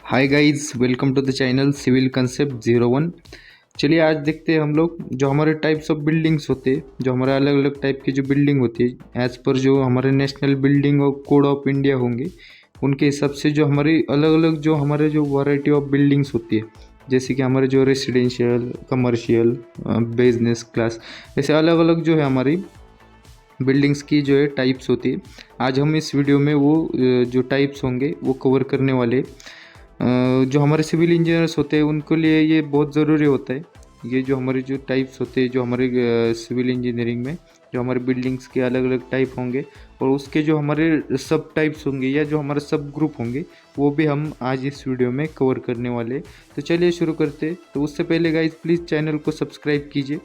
Hi guys, welcome to the channel civil concept 01। चलिए आज देखते हैं हम लोग जो हमारे टाइप्स ऑफ बिल्डिंग्स होते हैं, जो हमारे अलग अलग टाइप की जो बिल्डिंग होती है एज़ पर जो हमारे नेशनल बिल्डिंग और कोड ऑफ इंडिया होंगे उनके हिसाब से जो हमारी अलग अलग जो हमारे जो वैरायटी ऑफ बिल्डिंग्स होती है, जैसे कि हमारे जो रेसिडेंशियल, कमर्शियल, बिजनेस क्लास, ऐसे अलग अलग जो है हमारी बिल्डिंग्स की जो है टाइप्स होती है। आज हम इस वीडियो में वो जो टाइप्स होंगे वो कवर करने वाले। जो हमारे सिविल इंजीनियर्स होते हैं उनके लिए ये बहुत ज़रूरी होता है। ये जो हमारे जो टाइप्स होते हैं जो हमारे सिविल इंजीनियरिंग में जो हमारे बिल्डिंग्स के अलग अलग टाइप होंगे और उसके जो हमारे सब टाइप्स होंगे या जो हमारे सब ग्रुप होंगे वो भी हम आज इस वीडियो में कवर करने वाले। तो चलिए शुरू करते। तो उससे पहले गाइज प्लीज़ चैनल को सब्सक्राइब कीजिए।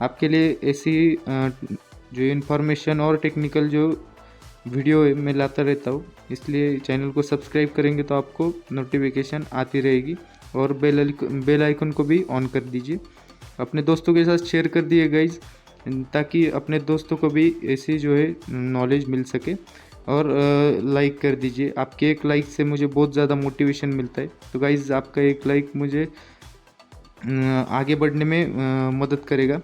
आपके लिए ऐसी जो इन्फॉर्मेशन और टेक्निकल जो वीडियो मैं लाता रहता हूँ, इसलिए चैनल को सब्सक्राइब करेंगे तो आपको नोटिफिकेशन आती रहेगी और बेल आइकन को भी ऑन कर दीजिए। अपने दोस्तों के साथ शेयर कर दिए गाइज, ताकि अपने दोस्तों को भी ऐसी जो है नॉलेज मिल सके। और लाइक कर दीजिए, आपके एक लाइक से मुझे बहुत ज़्यादा मोटिवेशन मिलता है। तो गाइज आपका एक लाइक मुझे आगे बढ़ने में मदद करेगा।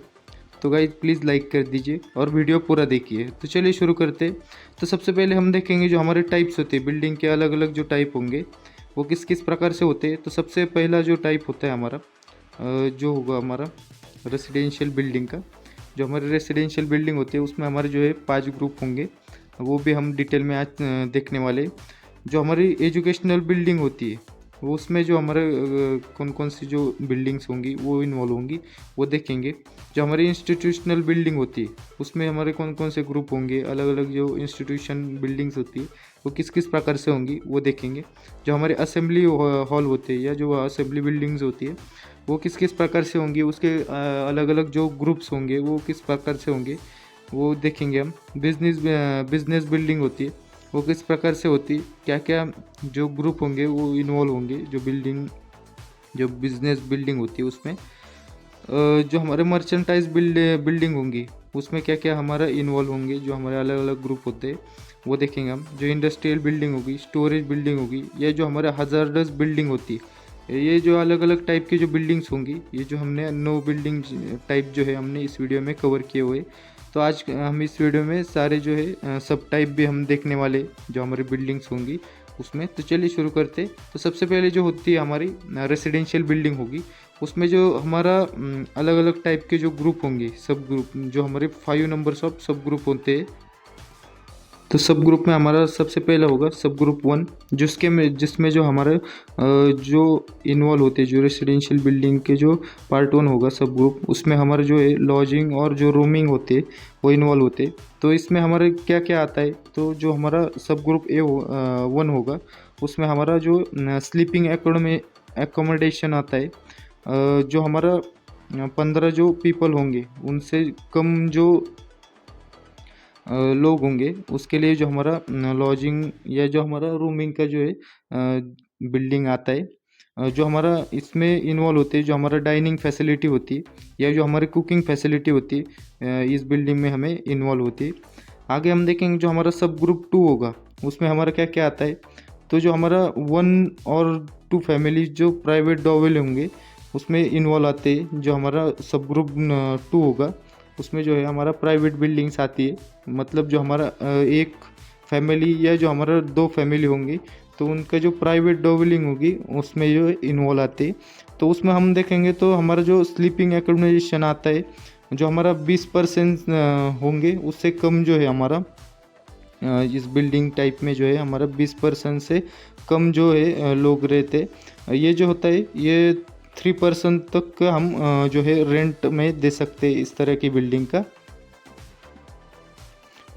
तो गाइज प्लीज़ लाइक कर दीजिए और वीडियो पूरा देखिए। तो चलिए शुरू करते। तो सबसे पहले हम देखेंगे जो हमारे टाइप्स होते हैं बिल्डिंग के, अलग अलग जो टाइप होंगे वो किस किस प्रकार से होते हैं। तो सबसे पहला जो टाइप होता है हमारा जो होगा हमारा रेसिडेंशियल बिल्डिंग का। जो हमारे रेसिडेंशियल बिल्डिंग होती है उसमें हमारे जो है 5 ग्रुप होंगे, वो भी हम डिटेल में आज देखने वाले। जो हमारी एजुकेशनल बिल्डिंग होती है वो उसमें जो हमारे कौन कौन सी जो बिल्डिंग्स होंगी वो इन्वॉल्व होंगी वो देखेंगे। जो हमारी इंस्टीट्यूशनल बिल्डिंग होती है उसमें हमारे कौन कौन से ग्रुप होंगे, अलग अलग जो इंस्टीट्यूशन बिल्डिंग्स होती है वो किस किस प्रकार से होंगी वो देखेंगे। जो हमारे असेंबली हॉल होते हैं या जो असेंबली बिल्डिंग्स होती है वो किस किस प्रकार से होंगी, उसके अलग अलग जो ग्रुप्स होंगे वो किस प्रकार से होंगे वो देखेंगे हम। बिजनेस बिल्डिंग होती है वो किस प्रकार से होती है, क्या क्या जो ग्रुप होंगे वो इन्वॉल्व होंगे। जो बिजनेस बिल्डिंग होती है उसमें जो हमारे मर्चेंटाइज बिल्डिंग होंगी उसमें क्या क्या हमारा इन्वॉल्व होंगे, जो हमारे अलग अलग ग्रुप होते हैं वो देखेंगे हम। जो इंडस्ट्रियल बिल्डिंग होगी, स्टोरेज बिल्डिंग होगी, या जो हमारे हजार्डस बिल्डिंग होती है, ये जो अलग अलग टाइप की जो बिल्डिंग्स होंगी, ये जो हमने 9 बिल्डिंग टाइप जो है हमने इस वीडियो में कवर किए हुए। तो आज हम इस वीडियो में सारे जो है सब टाइप भी हम देखने वाले जो हमारी बिल्डिंग्स होंगी उसमें। तो चलिए शुरू करते। तो सबसे पहले जो होती है हमारी रेसिडेंशियल बिल्डिंग होगी, उसमें जो हमारा अलग अलग टाइप के जो ग्रुप होंगे, सब ग्रुप जो हमारे 5 नंबर्स ऑफ सब ग्रुप होते हैं। तो सब ग्रुप में हमारा सबसे पहला होगा सब ग्रुप 1, जिसमें जो हमारे जो इन्वॉल्व होते हैं, जो रेसिडेंशियल बिल्डिंग के जो पार्ट 1 होगा सब ग्रुप, उसमें हमारा जो है लॉजिंग और जो रूमिंग होते हैं वो इन्वॉल्व होते हैं। तो इसमें हमारे क्या क्या आता है, तो जो हमारा सब ग्रुप 1 होगा उसमें हमारा जो स्लीपिंग एकोमोडेशन आता है। जो हमारा 15 जो पीपल होंगे उनसे कम जो लोग होंगे उसके लिए जो हमारा लॉजिंग या जो हमारा रूमिंग का जो है बिल्डिंग आता है। जो हमारा इसमें इन्वॉल्व होते हैं, जो हमारा डाइनिंग फैसिलिटी होती है या जो हमारी कुकिंग फैसिलिटी होती है इस बिल्डिंग में हमें इन्वॉल्व होती है। आगे हम देखेंगे जो हमारा सब ग्रुप 2 होगा उसमें हमारा क्या क्या आता है। तो जो हमारा 1 और 2 फैमिली जो प्राइवेट डॉवेल होंगे उसमें इन्वॉल्व आते हैं। जो हमारा सब ग्रुप 2 होगा उसमें जो है हमारा प्राइवेट बिल्डिंग्स आती है, मतलब जो हमारा एक फैमिली या जो हमारा 2 फैमिली होंगी तो उनका जो प्राइवेट डोवेलिंग होगी उसमें जो इन्वॉल्व आते हैं। तो उसमें हम देखेंगे तो हमारा जो स्लीपिंग एकोमोडेशन आता है, जो हमारा 20% होंगे उससे कम जो है हमारा इस बिल्डिंग टाइप में जो है हमारा 20% से कम जो है लोग रहते। ये जो होता है ये 3% तक हम जो है रेंट में दे सकते हैं इस तरह की बिल्डिंग का।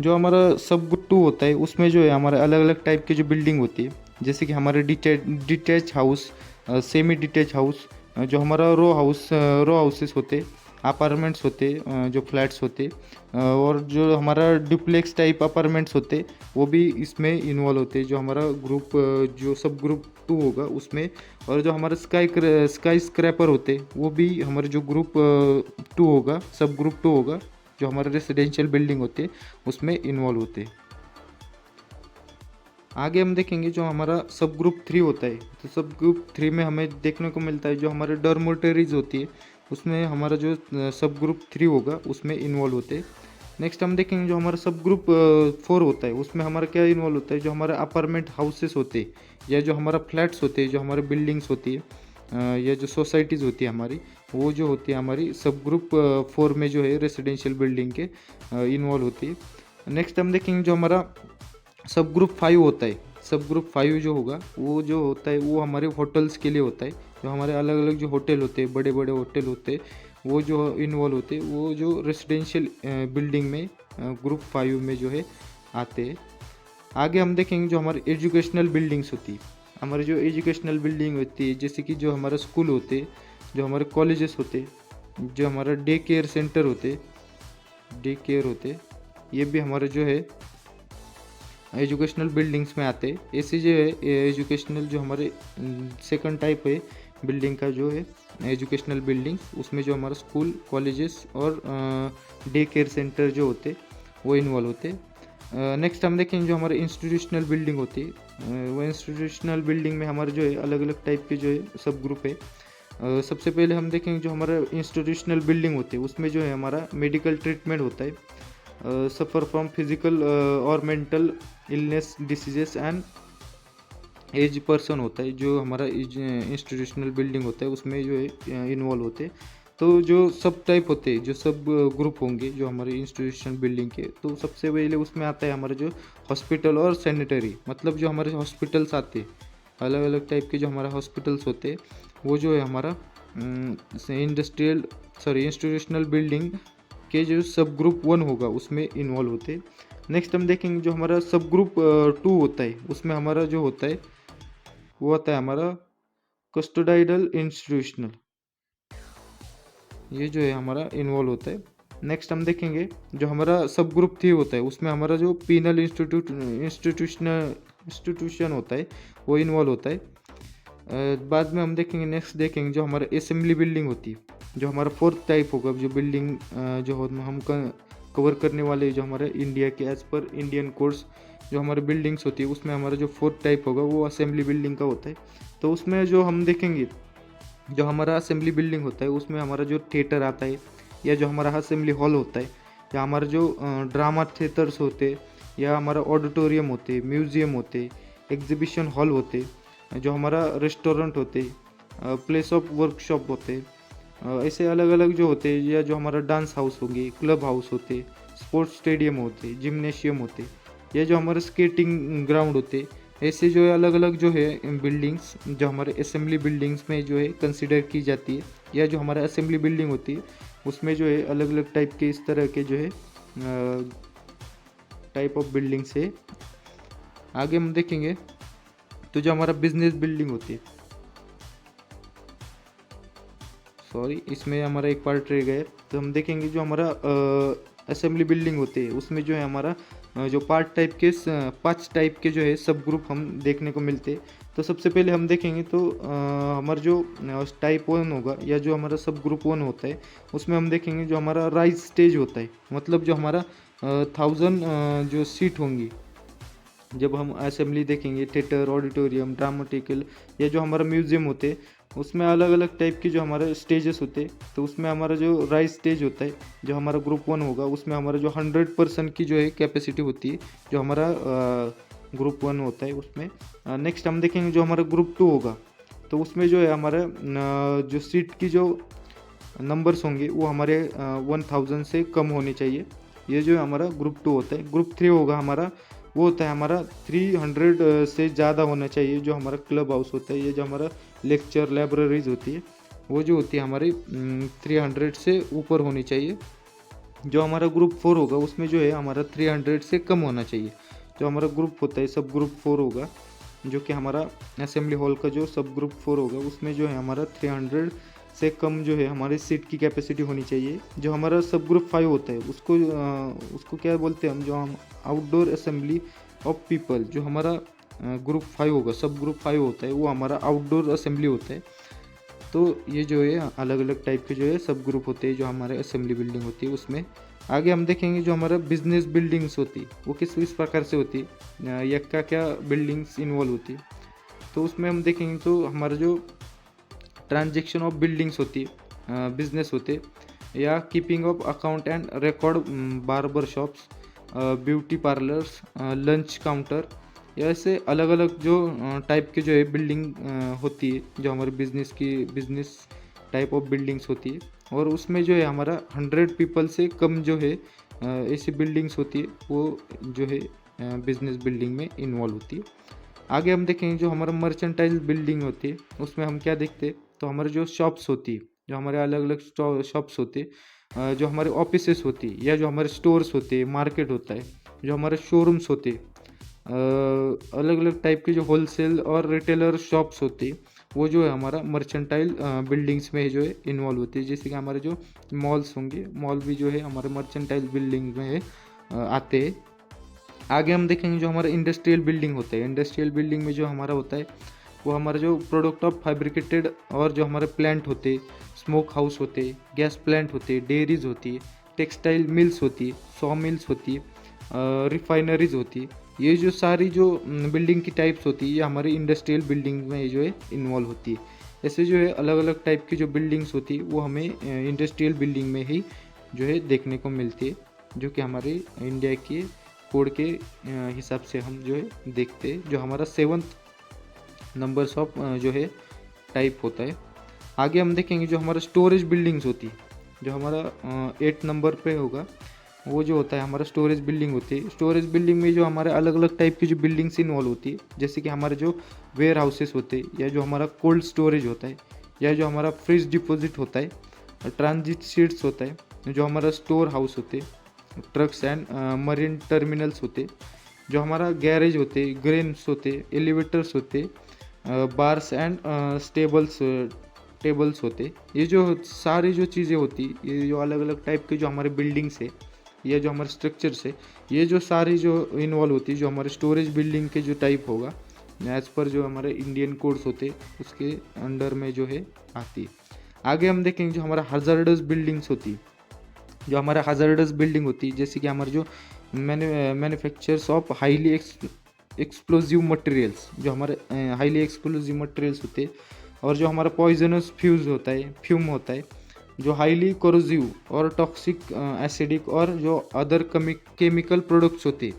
जो हमारा सब ग्रुप 2 होता है उसमें जो है हमारे अलग अलग टाइप की जो बिल्डिंग होती है, जैसे कि हमारे detach house, semi detach house, जो हमारा रो हाउसेस होते, अपार्टमेंट्स होते, जो फ्लैट्स होते, और जो हमारा डुप्लेक्स टाइप अपार्टमेंट्स होते वो भी इसमें इन्वॉल्व होते हैं। जो हमारा ग्रुप जो सब ग्रुप 2 होगा उसमें, और जो हमारा स्काई स्क्रैपर होते वो भी हमारे जो ग्रुप 2 होगा, सब ग्रुप 2 होगा, जो हमारे रेसिडेंशियल बिल्डिंग होते उसमें इन्वॉल्व होते। आगे हम देखेंगे जो हमारा सब ग्रुप 3 होता है, तो सब ग्रुप 3 में हमें देखने को मिलता है जो हमारे डॉर्मेटरीज होती है उसमें हमारा जो सब ग्रुप 3 होगा उसमें इन्वॉल्व होते हैं। नेक्स्ट हम देखेंगे जो हमारा सब ग्रुप 4 होता है उसमें हमारा क्या इन्वॉल्व होता है, जो हमारे अपार्टमेंट हाउसेस होते हैं या जो हमारा फ्लैट्स होते हैं, जो हमारे बिल्डिंग्स होती है या जो सोसाइटीज़ होती है हमारी, वो जो होती है हमारी सब ग्रुप 4 में जो है रेसिडेंशियल बिल्डिंग के इन्वॉल्व होती है। नेक्स्ट हम देखेंगे जो हमारा सब ग्रुप 5 होता है। सब ग्रुप 5 जो होगा वो जो होता है वो हमारे होटल्स के लिए होता है, जो हमारे अलग अलग जो होटल होते हैं, बड़े बड़े होटल होते हैं, वो जो इन्वॉल्व होते हैं, वो जो रेसिडेंशियल बिल्डिंग में ग्रुप 5 में जो है आते हैं। आगे हम देखेंगे जो हमारी एजुकेशनल बिल्डिंग्स होती है, हमारी जो एजुकेशनल बिल्डिंग होती है जैसे कि जो हमारा स्कूल होते हैं, जो हमारे कॉलेजेस होते हैं, जो हमारा डे केयर सेंटर होते, डे केयर होते, ये भी हमारे जो है एजुकेशनल बिल्डिंग्स में आते हैं। ऐसे जो है एजुकेशनल जो हमारे सेकंड टाइप है बिल्डिंग का जो है एजुकेशनल बिल्डिंग्स, उसमें जो हमारा स्कूल कॉलेजेस और डे केयर सेंटर जो होते वो इन्वॉल्व होते। नेक्स्ट हम देखेंगे जो हमारे इंस्टीट्यूशनल बिल्डिंग होती है, वो इंस्टीट्यूशनल बिल्डिंग में हमारे जो है अलग अलग टाइप के जो है सब ग्रुप है। सबसे पहले हम देखेंगे जो हमारा इंस्टीट्यूशनल बिल्डिंग होती है उसमें जो है हमारा मेडिकल ट्रीटमेंट होता है, सफ़र फ्रॉम फिजिकल और mental illness diseases and age person होता है, जो हमारा इंस्टीट्यूशनल बिल्डिंग होता है उसमें जो है इन्वॉल्व होते हैं। तो जो सब टाइप होते हैं, जो सब ग्रुप होंगे जो हमारे इंस्टीट्यूशनल बिल्डिंग के, तो सबसे पहले उसमें आता है हमारा जो हॉस्पिटल और सैनिटरी, मतलब जो हमारे हॉस्पिटल्स आते हैं, अलग अलग टाइप के जो हमारे हॉस्पिटल्स होते हैं, वो जो है हमारा इंस्टीट्यूशनल बिल्डिंग के जो सब ग्रुप 1 होगा उसमें इन्वॉल्व होते हैं। नेक्स्ट हम देखेंगे जो हमारा सब ग्रुप 2 होता है उसमें हमारा जो होता है वो होता है हमारा कस्टोडाइडल इंस्टीट्यूशनल, ये जो है हमारा इन्वॉल्व होता है। नेक्स्ट हम देखेंगे जो हमारा सब ग्रुप 3 होता है उसमें हमारा जो पीनल इंस्टीट्यूशन होता है वो इन्वॉल्व होता है। बाद में हम देखेंगे, नेक्स्ट देखेंगे जो हमारा असेंबली बिल्डिंग होती है, जो हमारा फोर्थ टाइप होगा जो बिल्डिंग जो हम कवर करने वाले जो हमारे इंडिया के एज पर इंडियन कोड्स जो हमारे बिल्डिंग्स होती है उसमें हमारा जो फोर्थ टाइप होगा वो असेंबली बिल्डिंग का होता है। तो उसमें जो हम देखेंगे जो हमारा असेंबली बिल्डिंग होता है उसमें हमारा जो थिएटर आता है या जो हमारा असेंबली हॉल होता है या हमारा जो ड्रामा थिएटर्स होते या हमारा ऑडिटोरियम होते, म्यूज़ियम होते, एग्जीबिशन हॉल होते, जो हमारा रेस्टोरेंट होते, प्लेस ऑफ वर्कशॉप होते, ऐसे अलग अलग जो होते या जो हमारा डांस हाउस होंगे, क्लब हाउस होते, स्पोर्ट्स स्टेडियम होते, जिम्नेशियम होते, या जो हमारे स्केटिंग ग्राउंड होते, ऐसे जो है अलग अलग जो है बिल्डिंग्स जो हमारे असेंबली बिल्डिंग्स में जो है कंसिडर की जाती है, या जो हमारा असेंबली बिल्डिंग होती है उसमें जो है अलग अलग टाइप के इस तरह के जो है टाइप ऑफ बिल्डिंग्स है। आगे हम देखेंगे तो जो हमारा बिजनेस बिल्डिंग होती है, सॉरी इसमें हमारा एक पार्ट रह गया, तो हम देखेंगे जो हमारा असेंबली बिल्डिंग होती है उसमें जो है हमारा जो पार्ट टाइप के 5 टाइप के जो है सब ग्रुप हम देखने को मिलते हैं। तो सबसे पहले हम देखेंगे तो हमारा जो टाइप 1 होगा या जो हमारा सब ग्रुप 1 होता है उसमें हम देखेंगे जो हमारा राइज स्टेज होता है, मतलब जो हमारा 1000 जो सीट होंगी, जब हम असेंबली देखेंगे थिएटर, ऑडिटोरियम, ड्रामेटिकल या जो हमारा म्यूज़ियम होते उसमें अलग अलग टाइप के जो हमारे स्टेजेस होते, तो उसमें हमारा जो राइज स्टेज होता है जो हमारा ग्रुप 1 होगा उसमें हमारा जो 100% की जो है कैपेसिटी होती है जो हमारा ग्रुप 1 होता है उसमें। नेक्स्ट हम देखेंगे जो हमारा ग्रुप 2 होगा, तो उसमें जो है हमारा जो सीट की जो नंबर्स होंगे वो हमारे 1000 से कम होने चाहिए, ये जो हमारा ग्रुप 2 होता है। ग्रुप 3 होगा हमारा, वो होता है हमारा 300 से ज़्यादा होना चाहिए, जो हमारा क्लब हाउस होता है, ये जो हमारा लेक्चर लाइब्रेरीज होती है वो जो होती है हमारी 300 से ऊपर होनी चाहिए। जो हमारा ग्रुप 4 होगा उसमें जो है हमारा 300 से कम होना चाहिए। जो हमारा ग्रुप होता है सब ग्रुप 4 होगा, जो कि हमारा असेंबली हॉल का जो सब ग्रुप 4 होगा उसमें जो है हमारा 300 से कम जो है हमारी सीट की कैपेसिटी होनी चाहिए। जो हमारा सब ग्रुप 5 होता है उसको क्या बोलते हैं हम, जो हम आउटडोर असेंबली ऑफ पीपल, जो हमारा ग्रुप 5 होगा, सब ग्रुप 5 होता है वो हमारा आउटडोर असेंबली होता है। तो ये जो है अलग अलग टाइप के जो है सब ग्रुप होते हैं जो हमारे असेंबली बिल्डिंग होती है उसमें आगे हम देखेंगे जो हमारा बिजनेस बिल्डिंग्स होती वो किस प्रकार से होती या क्या बिल्डिंग्स इन्वॉल्व होती। तो उसमें हम देखेंगे तो हमारा जो ट्रांजेक्शन ऑफ बिल्डिंग्स होती बिजनेस होते या keeping of account and record, barber shops, beauty parlours, lunch counter, या ऐसे अलग अलग जो टाइप के जो है बिल्डिंग होती है जो हमारे बिजनेस टाइप ऑफ बिल्डिंग्स होती है। और उसमें जो है हमारा 100 पीपल से कम जो है ऐसी बिल्डिंग्स होती है वो जो है बिजनेस बिल्डिंग में इन्वॉल्व होती है। आगे हम देखेंगे जो हमारा मर्चेंटाइल बिल्डिंग होती है उसमें हम क्या देखते हैं तो हमारे जो शॉप्स होती है, जो हमारे अलग अलग शॉप्स होते हैं, जो हमारे ऑफिसेस होती है या जो हमारे स्टोर्स होते हैं, मार्केट होता है, जो हमारे शोरूम्स होते हैं, अलग अलग टाइप के जो होलसेल और रिटेलर शॉप्स होती है वो जो है हमारा मर्चेंटाइल बिल्डिंग्स में जो है इन्वॉल्व होती है। जैसे कि हमारे जो मॉल्स होंगे, मॉल भी जो है हमारे मर्चेंटाइल बिल्डिंग में आते हैं। आगे हम देखेंगे जो हमारा इंडस्ट्रियल बिल्डिंग होता है, इंडस्ट्रियल बिल्डिंग में जो हमारा होता है वो हमारा जो प्रोडक्ट ऑफ फैब्रिकेटेड और जो हमारे प्लांट होते, स्मोक हाउस होते, गैस प्लांट होते, डेयरीज होती है, टेक्सटाइल मिल्स होती है, सॉ मिल्स होती है, रिफाइनरीज होती है। ये जो सारी जो बिल्डिंग की टाइप्स होती है ये हमारी इंडस्ट्रियल बिल्डिंग में जो है इन्वॉल्व होती है। ऐसे जो है अलग अलग टाइप की जो बिल्डिंग्स होती है वो हमें इंडस्ट्रियल बिल्डिंग में ही जो है देखने को मिलती है, जो कि हमारे इंडिया के कोड के हिसाब से हम जो है देखते हैं, जो हमारा 7th नंबर्स ऑफ जो है टाइप होता है। आगे हम देखेंगे जो हमारा स्टोरेज बिल्डिंग्स होती है, जो हमारा 8 नंबर पे होगा वो जो होता है हमारा स्टोरेज बिल्डिंग होती है। स्टोरेज बिल्डिंग में जो हमारे अलग अलग टाइप की जो बिल्डिंग्स इन्वॉल्व होती है, जैसे कि हमारे जो वेयर हाउसेस होते हैं या जो हमारा कोल्ड स्टोरेज होता है या जो हमारा फ्रिज डिपॉजिट होता है, ट्रांजिट सीट्स होता है, जो हमारा स्टोर हाउस होते, ट्रक्स एंड मरीन टर्मिनल्स होते, जो हमारा गैरेज होते, ग्रेन्स होते, एलिवेटर्स होते, बार्स एंड टेबल्स होते। ये जो सारी जो चीज़ें होती, ये जो अलग अलग टाइप के जो हमारे बिल्डिंग्स है या जो हमारे स्ट्रक्चर्स है, ये जो सारी जो इन्वॉल्व होती है जो हमारे स्टोरेज बिल्डिंग के जो टाइप होगा एज पर जो हमारे इंडियन कोड्स होते उसके अंडर में जो है आती है। आगे हम देखेंगे जो हमारा हजार्डस बिल्डिंग्स होती, जो हमारा हजार्डस बिल्डिंग होती है, जैसे कि हमारे जो manufactures of highly explosive materials, जो हमारे हाईली एक्सप्लोजिव मटेरियल्स होते हैं, और जो हमारा पॉइजनस फ्यूम होता है, जो हाईली कोरोजिव और टॉक्सिक एसिडिक और जो अदर केमिकल प्रोडक्ट्स होते हैं,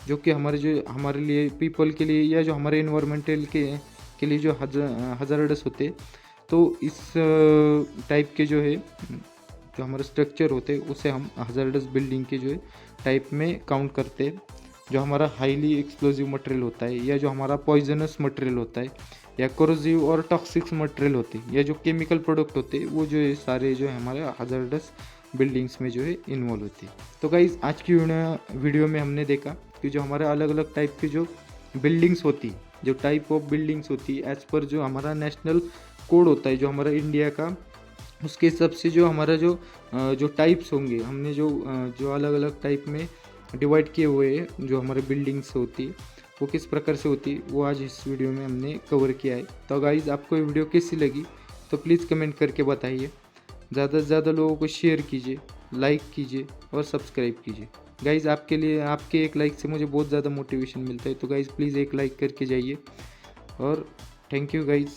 जो कि हमारे लिए पीपल के लिए या जो हमारे इन्वायरमेंटल के लिए जो हजार्डस होते, तो इस टाइप के जो है जो हमारे स्ट्रक्चर होते हैं उसे हम हजार्डस बिल्डिंग के जो है टाइप में काउंट करते हैं। जो हमारा हाईली एक्सप्लोजिव मटेरियल होता है या जो हमारा पॉइजनस मटेरियल होता है या कोरोजिव और टॉक्सिक मटेरियल होते हैं या जो केमिकल प्रोडक्ट होते हैं वो जो है सारे जो है हमारे हजार्डस बिल्डिंग्स में जो है इन्वॉल्व होती है। तो गाइस आज की वीडियो में हमने देखा कि जो हमारे अलग अलग टाइप की जो बिल्डिंग्स होती, जो टाइप ऑफ बिल्डिंग्स होती एज पर जो हमारा नेशनल कोड होता है जो हमारा इंडिया का, उसके हिसाब से जो हमारा जो टाइप्स होंगे हमने जो अलग अलग टाइप में डिवाइड किए हुए हैं जो हमारे बिल्डिंग्स होती वो किस प्रकार से होती वो आज इस वीडियो में हमने कवर किया है। तो गाइज आपको ये वीडियो कैसी लगी तो प्लीज़ कमेंट करके बताइए, ज़्यादा से ज़्यादा लोगों को शेयर कीजिए, लाइक कीजिए और सब्सक्राइब कीजिए। गाइज आपके लिए आपके एक लाइक से मुझे बहुत ज़्यादा मोटिवेशन मिलता है, तो गाइज प्लीज़ एक लाइक करके जाइए और थैंक यू गाइज।